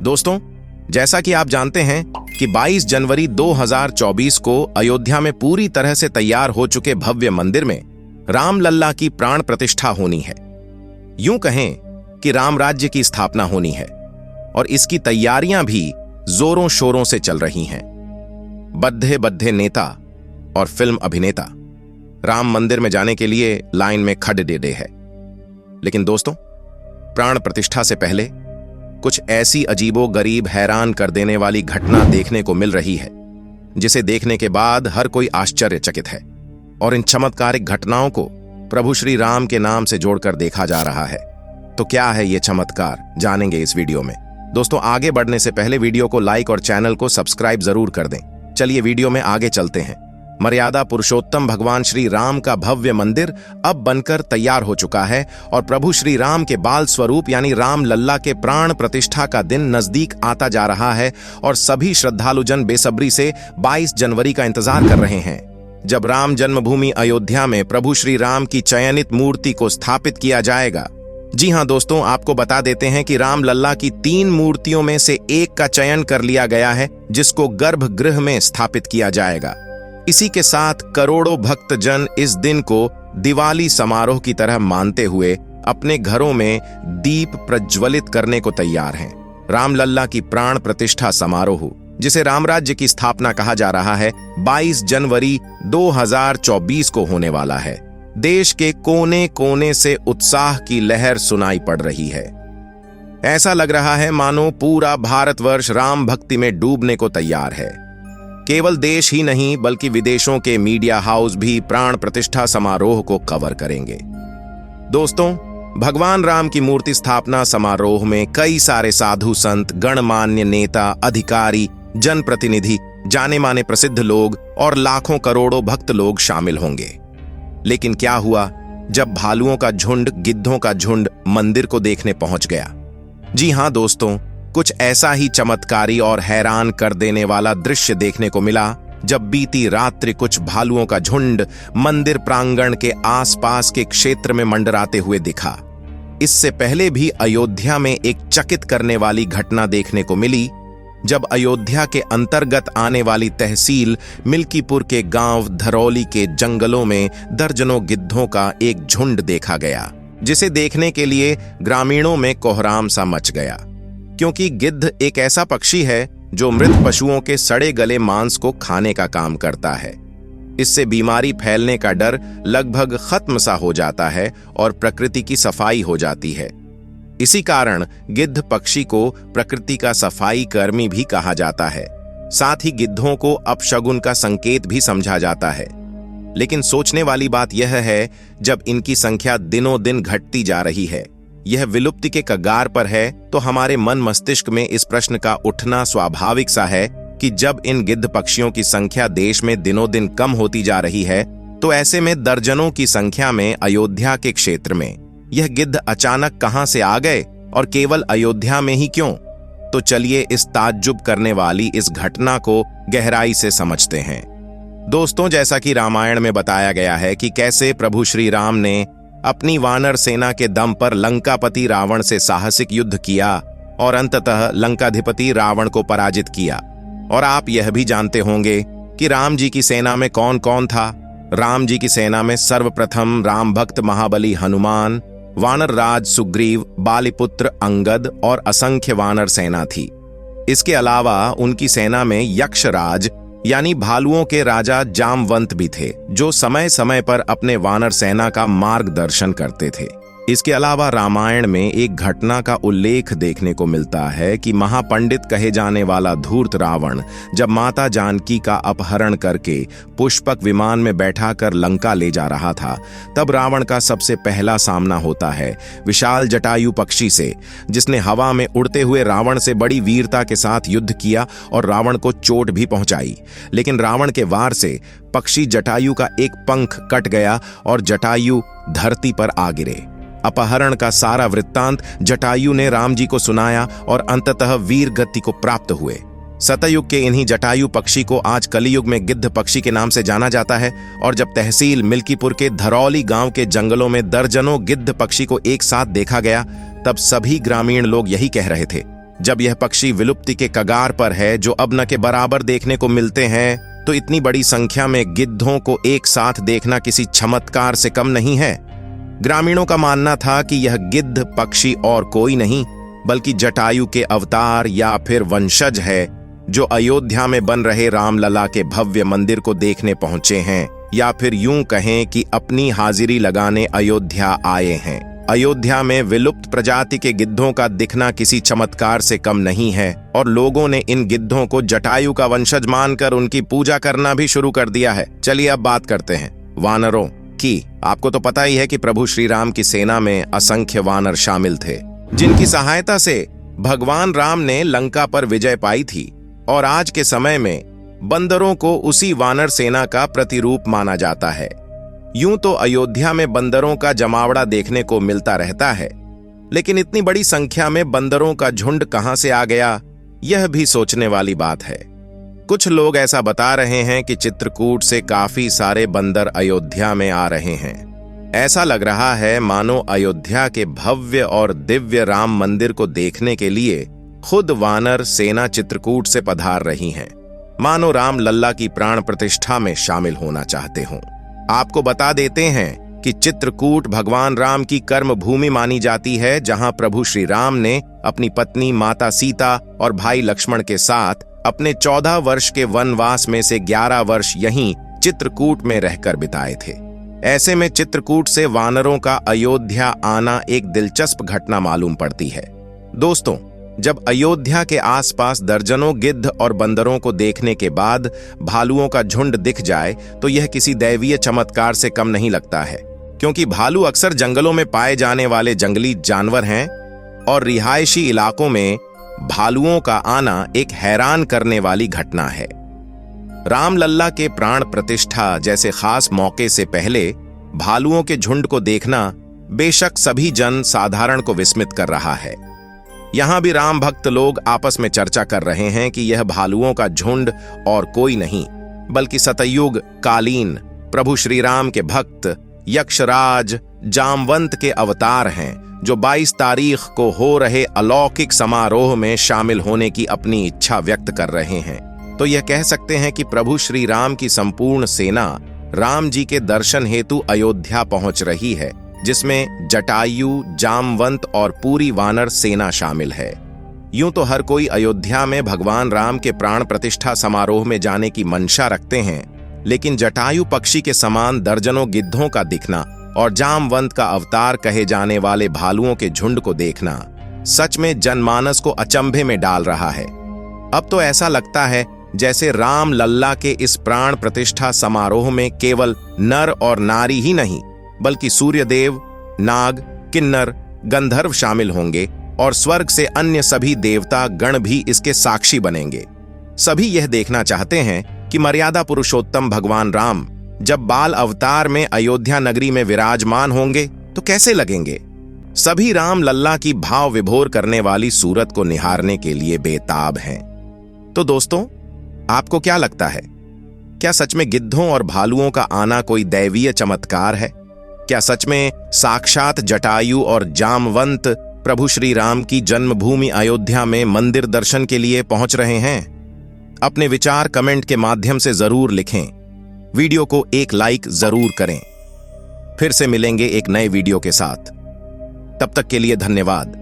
दोस्तों, जैसा कि आप जानते हैं कि 22 जनवरी 2024 को अयोध्या में पूरी तरह से तैयार हो चुके भव्य मंदिर में रामलल्ला की प्राण प्रतिष्ठा होनी है। यूं कहें कि राम राज्य की स्थापना होनी है और इसकी तैयारियां भी जोरों शोरों से चल रही हैं। बद्धे बद्धे नेता और फिल्म अभिनेता राम मंदिर में जाने के लिए लाइन में खड़े है। लेकिन दोस्तों, प्राण प्रतिष्ठा से पहले कुछ ऐसी अजीबो गरीब हैरान कर देने वाली घटना देखने को मिल रही है जिसे देखने के बाद हर कोई आश्चर्यचकित है और इन चमत्कारिक घटनाओं को प्रभु श्री राम के नाम से जोड़कर देखा जा रहा है। तो क्या है ये चमत्कार, जानेंगे इस वीडियो में। दोस्तों, आगे बढ़ने से पहले वीडियो को लाइक और चैनल को सब्सक्राइब जरूर कर दें। चलिए वीडियो में आगे चलते हैं। मर्यादा पुरुषोत्तम भगवान श्री राम का भव्य मंदिर अब बनकर तैयार हो चुका है और प्रभु श्री राम के बाल स्वरूप यानी राम लल्ला के प्राण प्रतिष्ठा का दिन नजदीक आता जा रहा है और सभी श्रद्धालुजन बेसब्री से 22 जनवरी का इंतजार कर रहे हैं, जब राम जन्मभूमि अयोध्या में प्रभु श्री राम की चयनित मूर्ति को स्थापित किया जाएगा। जी हां दोस्तों, आपको बता देते हैं कि राम लल्ला की 3 मूर्तियों में से एक का चयन कर लिया गया है जिसको गर्भगृह में स्थापित किया जाएगा। इसी के साथ करोड़ों भक्तजन इस दिन को दिवाली समारोह की तरह मानते हुए अपने घरों में दीप प्रज्वलित करने को तैयार हैं। रामलल्ला की प्राण प्रतिष्ठा समारोह, जिसे रामराज्य की स्थापना कहा जा रहा है, 22 जनवरी 2024 को होने वाला है। देश के कोने कोने से उत्साह की लहर सुनाई पड़ रही है। ऐसा लग रहा है मानो पूरा भारतवर्ष राम भक्ति में डूबने को तैयार है। केवल देश ही नहीं बल्कि विदेशों के मीडिया हाउस भी प्राण प्रतिष्ठा समारोह को कवर करेंगे। दोस्तों, भगवान राम की मूर्ति स्थापना समारोह में कई सारे साधु संत, गणमान्य नेता, अधिकारी, जनप्रतिनिधि, जाने माने प्रसिद्ध लोग और लाखों करोड़ों भक्त लोग शामिल होंगे। लेकिन क्या हुआ जब भालुओं का झुंड, गिद्धों का झुंड मंदिर को देखने पहुंच गया? जी हां दोस्तों, कुछ ऐसा ही चमत्कारी और हैरान कर देने वाला दृश्य देखने को मिला जब बीती रात्रि कुछ भालुओं का झुंड मंदिर प्रांगण के आसपास के क्षेत्र में मंडराते हुए दिखा। इससे पहले भी अयोध्या में एक चकित करने वाली घटना देखने को मिली जब अयोध्या के अंतर्गत आने वाली तहसील मिल्कीपुर के गांव धरौली के जंगलों में दर्जनों गिद्धों का एक झुंड देखा गया, जिसे देखने के लिए ग्रामीणों में कोहराम सा मच गया। क्योंकि गिद्ध एक ऐसा पक्षी है जो मृत पशुओं के सड़े गले मांस को खाने का काम करता है। इससे बीमारी फैलने का डर लगभग खत्म सा हो जाता है और प्रकृति की सफाई हो जाती है। इसी कारण गिद्ध पक्षी को प्रकृति का सफाई कर्मी भी कहा जाता है। साथ ही गिद्धों को अपशगुन का संकेत भी समझा जाता है। लेकिन सोचने वाली बात यह है, जब इनकी संख्या दिनों दिन घटती जा रही है, यह विलुप्ति के कगार पर है, तो हमारे मन मस्तिष्क में इस प्रश्न का उठना स्वाभाविक सा है कि जब इन गिद्ध पक्षियों की संख्या देश में दिनों दिन कम होती जा रही है, तो ऐसे में दर्जनों की संख्या में अयोध्या के क्षेत्र में यह गिद्ध अचानक कहां से आ गए और केवल अयोध्या में ही क्यों? तो चलिए इस ताज्जुब करने वाली इस घटना को गहराई से समझते हैं। दोस्तों, जैसा कि रामायण में बताया गया है कि कैसे प्रभु श्री राम ने अपनी वानर सेना के दम पर लंकापति रावण से साहसिक युद्ध किया और अंततः लंकाधिपति रावण को पराजित किया। और आप यह भी जानते होंगे कि राम जी की सेना में कौन कौन था। राम जी की सेना में सर्वप्रथम राम भक्त महाबली हनुमान, वानर राज सुग्रीव, बालीपुत्र अंगद और असंख्य वानर सेना थी। इसके अलावा उनकी सेना में यक्षराज यानी भालुओं के राजा जामवंत भी थे, जो समय समय पर अपने वानर सेना का मार्गदर्शन करते थे। इसके अलावा रामायण में एक घटना का उल्लेख देखने को मिलता है कि महापंडित कहे जाने वाला धूर्त रावण जब माता जानकी का अपहरण करके पुष्पक विमान में बैठाकर लंका ले जा रहा था, तब रावण का सबसे पहला सामना होता है विशाल जटायु पक्षी से, जिसने हवा में उड़ते हुए रावण से बड़ी वीरता के साथ युद्ध किया और रावण को चोट भी पहुंचाई। लेकिन रावण के वार से पक्षी जटायु का एक पंख कट गया और जटायु धरती पर आ गिरे। अपहरण का सारा वृत्तांत जटायु ने राम जी को सुनाया और अंततः वीर गति को प्राप्त हुए। सतयुग के इन्हीं जटायु पक्षी को आज कलियुग में गिद्ध पक्षी के नाम से जाना जाता है। और जब तहसील मिल्कीपुर के धरौली गांव के जंगलों में दर्जनों गिद्ध पक्षी को एक साथ देखा गया, तब सभी ग्रामीण लोग यही कह रहे थे जब यह पक्षी विलुप्ति के कगार पर है, जो अब न के बराबर देखने को मिलते हैं, तो इतनी बड़ी संख्या में गिद्धों को एक साथ देखना किसी चमत्कार से कम नहीं है। ग्रामीणों का मानना था कि यह गिद्ध पक्षी और कोई नहीं बल्कि जटायु के अवतार या फिर वंशज है, जो अयोध्या में बन रहे रामलला के भव्य मंदिर को देखने पहुंचे हैं, या फिर यूं कहें कि अपनी हाजिरी लगाने अयोध्या आए हैं। अयोध्या में विलुप्त प्रजाति के गिद्धों का दिखना किसी चमत्कार से कम नहीं है और लोगों ने इन गिद्धों को जटायु का वंशज मानकर उनकी पूजा करना भी शुरू कर दिया है। चलिए अब बात करते हैं वानरों की। आपको तो पता ही है कि प्रभु श्री राम की सेना में असंख्य वानर शामिल थे, जिनकी सहायता से भगवान राम ने लंका पर विजय पाई थी, और आज के समय में बंदरों को उसी वानर सेना का प्रतिरूप माना जाता है। यूं तो अयोध्या में बंदरों का जमावड़ा देखने को मिलता रहता है, लेकिन इतनी बड़ी संख्या में बंदरों का झुंड कहां से आ गया, यह भी सोचने वाली बात है। कुछ लोग ऐसा बता रहे हैं कि चित्रकूट से काफी सारे बंदर अयोध्या में आ रहे हैं। ऐसा लग रहा है मानो अयोध्या के भव्य और दिव्य राम मंदिर को देखने के लिए खुद वानर सेना चित्रकूट से पधार रही हैं, मानो राम लल्ला की प्राण प्रतिष्ठा में शामिल होना चाहते हों। आपको बता देते हैं कि चित्रकूट भगवान राम की कर्म भूमि मानी जाती है, जहां प्रभु श्री राम ने अपनी पत्नी माता सीता और भाई लक्ष्मण के साथ अपने 14 वर्ष के वनवास में से 11 वर्ष यहीं चित्रकूट में रहकर बिताए थे। ऐसे में चित्रकूट से वानरों का अयोध्या आना एक दिलचस्प घटना मालूम पड़ती है। दोस्तों, जब अयोध्या के आसपास दर्जनों गिद्ध और बंदरों को देखने के बाद भालुओं का झुंड दिख जाए, तो यह किसी दैवीय चमत्कार से कम नहीं लगता है, क्योंकि भालू अक्सर जंगलों में पाए जाने वाले जंगली जानवर हैं और रिहायशी इलाकों में भालुओं का आना एक हैरान करने वाली घटना है। रामलल्ला के प्राण प्रतिष्ठा जैसे खास मौके से पहले भालुओं के झुंड को देखना बेशक सभी जन साधारण को विस्मित कर रहा है। यहां भी राम भक्त लोग आपस में चर्चा कर रहे हैं कि यह भालुओं का झुंड और कोई नहीं बल्कि सतयुग कालीन प्रभु श्री राम के भक्त यक्षराज जामवंत के अवतार हैं, जो 22 तारीख को हो रहे अलौकिक समारोह में शामिल होने की अपनी इच्छा व्यक्त कर रहे हैं। तो यह कह सकते हैं कि प्रभु श्री राम की संपूर्ण सेना राम जी के दर्शन हेतु अयोध्या पहुंच रही है, जिसमें जटायु, जामवंत और पूरी वानर सेना शामिल है। यूं तो हर कोई अयोध्या में भगवान राम के प्राण प्रतिष्ठा समारोह में जाने की मंशा रखते हैं, लेकिन जटायु पक्षी के समान दर्जनों गिद्धों का दिखना और जामवंत का अवतार कहे जाने वाले भालुओं के झुंड को देखना सच में जनमानस को अचंभे में डाल रहा है। अब तो ऐसा लगता है जैसे राम लल्ला के इस प्राण प्रतिष्ठा समारोह में केवल नर और नारी ही नहीं बल्कि सूर्यदेव, नाग, किन्नर, गंधर्व शामिल होंगे और स्वर्ग से अन्य सभी देवता गण भी इसके साक्षी बनेंगे। सभी यह देखना चाहते हैं कि मर्यादा पुरुषोत्तम भगवान राम जब बाल अवतार में अयोध्या नगरी में विराजमान होंगे तो कैसे लगेंगे। सभी राम लल्ला की भाव विभोर करने वाली सूरत को निहारने के लिए बेताब हैं। तो दोस्तों, आपको क्या लगता है, क्या सच में गिद्धों और भालुओं का आना कोई दैवीय चमत्कार है? क्या सच में साक्षात जटायु और जामवंत प्रभु श्री राम की जन्मभूमि अयोध्या में मंदिर दर्शन के लिए पहुंच रहे हैं? अपने विचार कमेंट के माध्यम से जरूर लिखें। वीडियो को एक लाइक जरूर करें। फिर से मिलेंगे एक नए वीडियो के साथ। तब तक के लिए धन्यवाद।